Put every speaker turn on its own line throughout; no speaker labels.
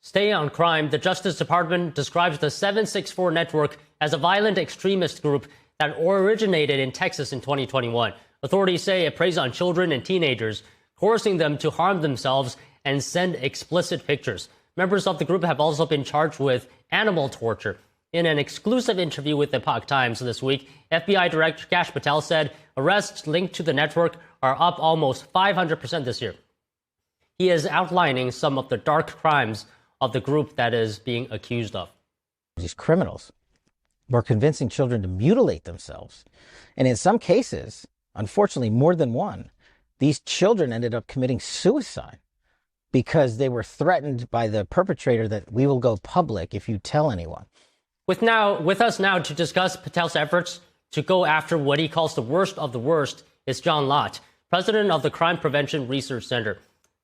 Stay on crime. The Justice Department describes the 764 network as a violent extremist group that originated in Texas in 2021. Authorities say it preys on children and teenagers, coercing them to harm themselves and send explicit pictures. Members of the group have also been charged with animal torture. In an exclusive interview with Epoch Times this week, FBI Director Kash Patel said arrests linked to the network are up almost 500% this year. He is outlining some of the dark crimes of the group that is being accused of.
These criminals were convincing children to mutilate themselves. And in some cases, unfortunately, more than one, these children ended up committing suicide because they were threatened by the perpetrator that we will go public if you tell anyone.
With us now to discuss Patel's efforts to go after what he calls the worst of the worst is John Lott, president of the Crime Prevention Research Center.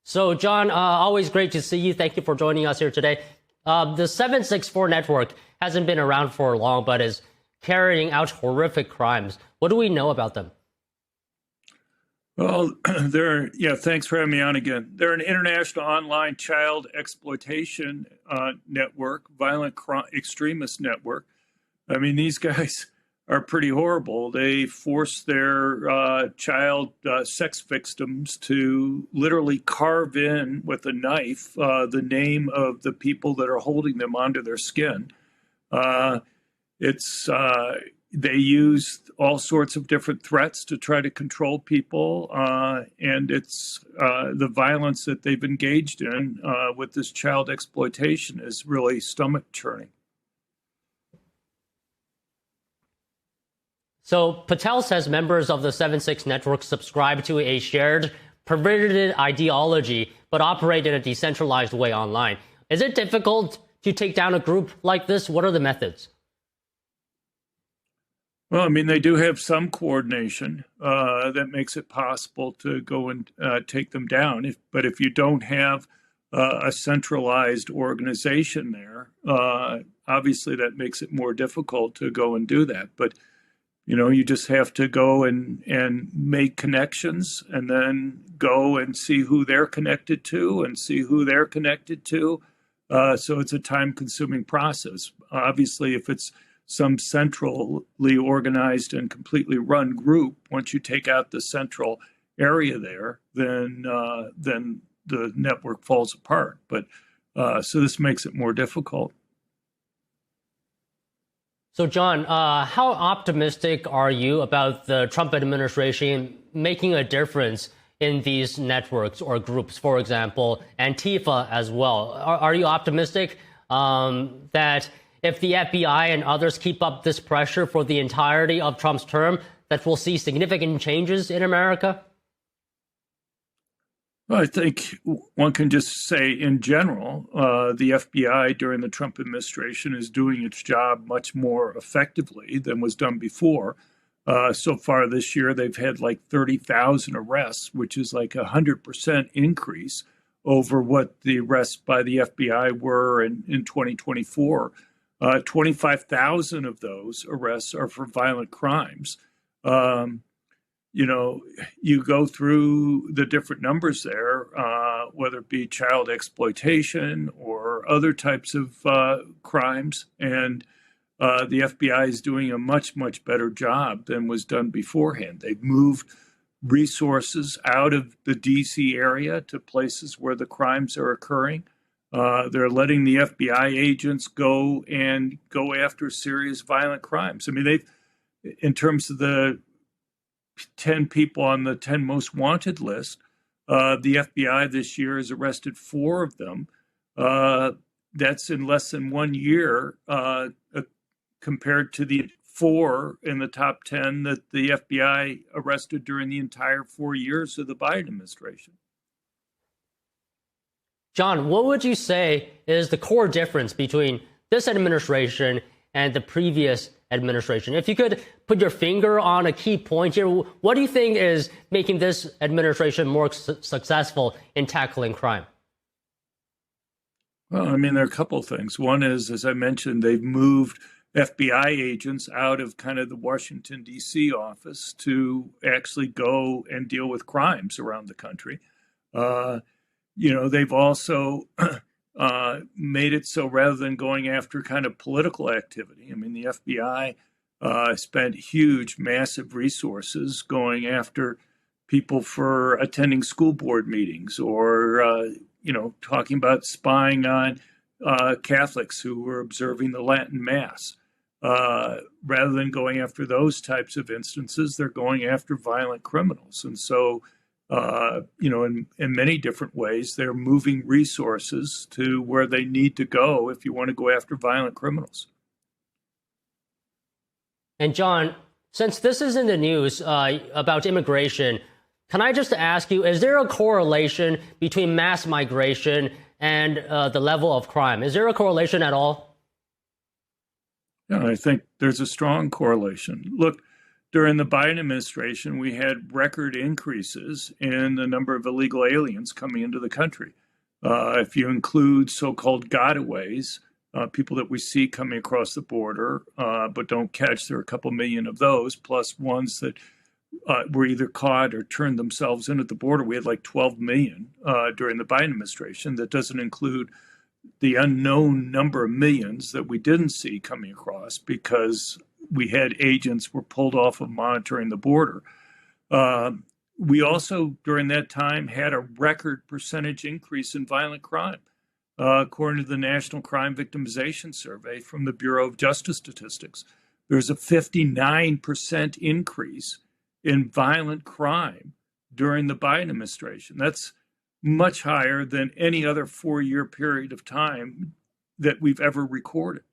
So, John, always great to see you. Thank you for joining us here today. The 764 network hasn't been around for long, but is carrying out horrific crimes. What do we know about them?
Well, thanks for having me on again. They're an international online child exploitation network, violent extremist network. I mean, these guys are pretty horrible. They force their child sex victims to literally carve in with a knife the name of the people that are holding them under their skin. They use all sorts of different threats to try to control people, and it's the violence that they've engaged in with this child exploitation is really stomach churning.
So Patel says members of the 7/6 network subscribe to a shared, perverted ideology, but operate in a decentralized way online. Is it difficult to take down a group like this? What are the methods?
Well, I mean, they do have some coordination that makes it possible to go and take them down. But if you don't have a centralized organization there, obviously that makes it more difficult to go and do that. But you just have to go and make connections and then go and see who they're connected to and see who they're connected to. So it's a time-consuming process. Obviously, if it's some centrally organized and completely run group, once you take out the central area there, then the network falls apart. But so this makes it more difficult.
So, John, how optimistic are you about the Trump administration making a difference in these networks or groups, for example, Antifa as well? Are you optimistic that if the FBI and others keep up this pressure for the entirety of Trump's term, that we'll see significant changes in America?
Well, I think one can just say in general, the FBI during the Trump administration is doing its job much more effectively than was done before. So far this year, they've had like 30,000 arrests, which is like 100% increase over what the arrests by the FBI were in 2024. 25,000 of those arrests are for violent crimes. You go through the different numbers there, whether it be child exploitation or other types of crimes. And the FBI is doing a much, much better job than was done beforehand. They've moved resources out of the D.C. area to places where the crimes are occurring. They're letting the FBI agents go after serious violent crimes. I mean, in terms of the 10 people on the 10 most wanted list, the FBI this year has arrested 4 of them. That's in less than 1 year compared to the 4 in the top 10 that the FBI arrested during the entire 4 years of the Biden administration.
John, what would you say is the core difference between this administration and the previous administration? If you could put your finger on a key point here, what do you think is making this administration more successful in tackling crime?
Well, I mean, there are a couple of things. One is, as I mentioned, they've moved FBI agents out of kind of the Washington, D.C. office to actually go and deal with crimes around the country. They've also made it so rather than going after kind of political activity, I mean, the FBI spent huge, massive resources going after people for attending school board meetings or, talking about spying on Catholics who were observing the Latin Mass. Rather than going after those types of instances, they're going after violent criminals. And so, in many different ways, they're moving resources to where they need to go if you want to go after violent criminals.
And John, since this is in the news about immigration, can I just ask you, is there a correlation between mass migration and the level of crime? Is there a correlation at all?
Yeah, I think there's a strong correlation. Look, during the Biden administration, we had record increases in the number of illegal aliens coming into the country. If you include so-called gotaways, people that we see coming across the border but don't catch, there are a couple million of those, plus ones that were either caught or turned themselves in at the border. We had like 12 million during the Biden administration. That doesn't include the unknown number of millions that we didn't see coming across because we had agents were pulled off of monitoring the border. We also, during that time, had a record percentage increase in violent crime. According to the National Crime Victimization Survey from the Bureau of Justice Statistics, there's a 59% increase in violent crime during the Biden administration. That's much higher than any other 4-year period of time that we've ever recorded.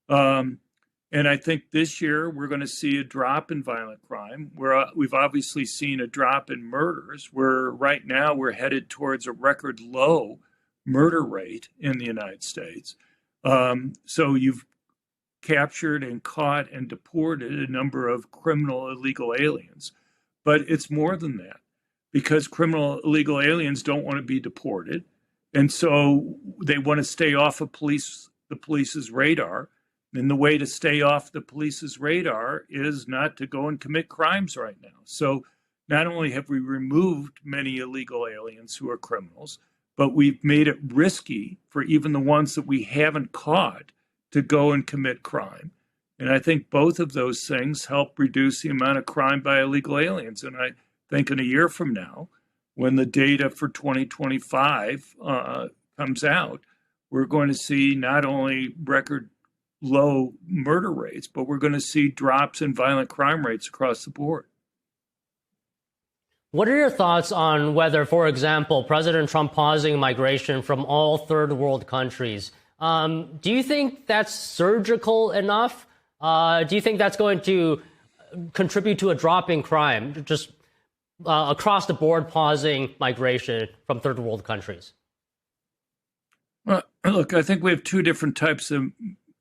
And I think this year we're going to see a drop in violent crime. We've obviously seen a drop in murders, where right now we're headed towards a record low murder rate in the United States. So you've captured and caught and deported a number of criminal illegal aliens. But it's more than that, because criminal illegal aliens don't want to be deported. And so they want to stay off of the police's radar. And the way to stay off the police's radar is not to go and commit crimes right now. So not only have we removed many illegal aliens who are criminals, but we've made it risky for even the ones that we haven't caught to go and commit crime. And I think both of those things help reduce the amount of crime by illegal aliens. And I think in a year from now, when the data for 2025 comes out, we're going to see not only record low murder rates, but we're going to see drops in violent crime rates across the board.
What are your thoughts on whether, for example, President Trump pausing migration from all third world countries, do you think that's surgical enough? Do you think that's going to contribute to a drop in crime, just across the board pausing migration from third world countries?
Well, look, I think we have two different types of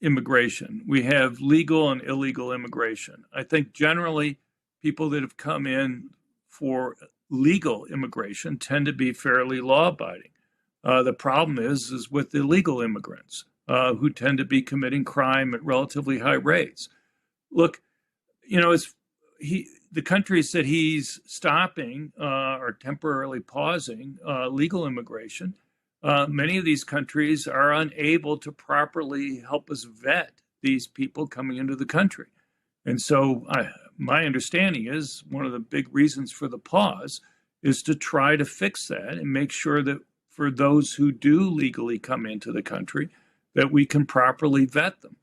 immigration. We have legal and illegal immigration. I think generally people that have come in for legal immigration tend to be fairly law-abiding. The problem is with illegal immigrants who tend to be committing crime at relatively high rates. Look, the countries that he's stopping or temporarily pausing legal immigration, many of these countries are unable to properly help us vet these people coming into the country. And so my understanding is one of the big reasons for the pause is to try to fix that and make sure that for those who do legally come into the country, that we can properly vet them.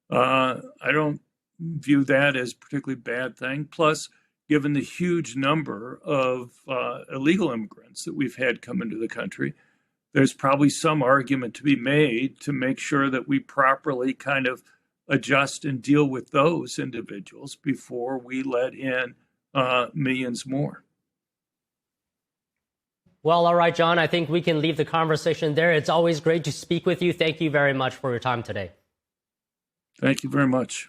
I don't view that as a particularly bad thing. Plus, given the huge number of illegal immigrants that we've had come into the country, there's probably some argument to be made to make sure that we properly kind of adjust and deal with those individuals before we let in millions more.
Well, all right, John, I think we can leave the conversation there. It's always great to speak with you. Thank you very much for your time today.
Thank you very much.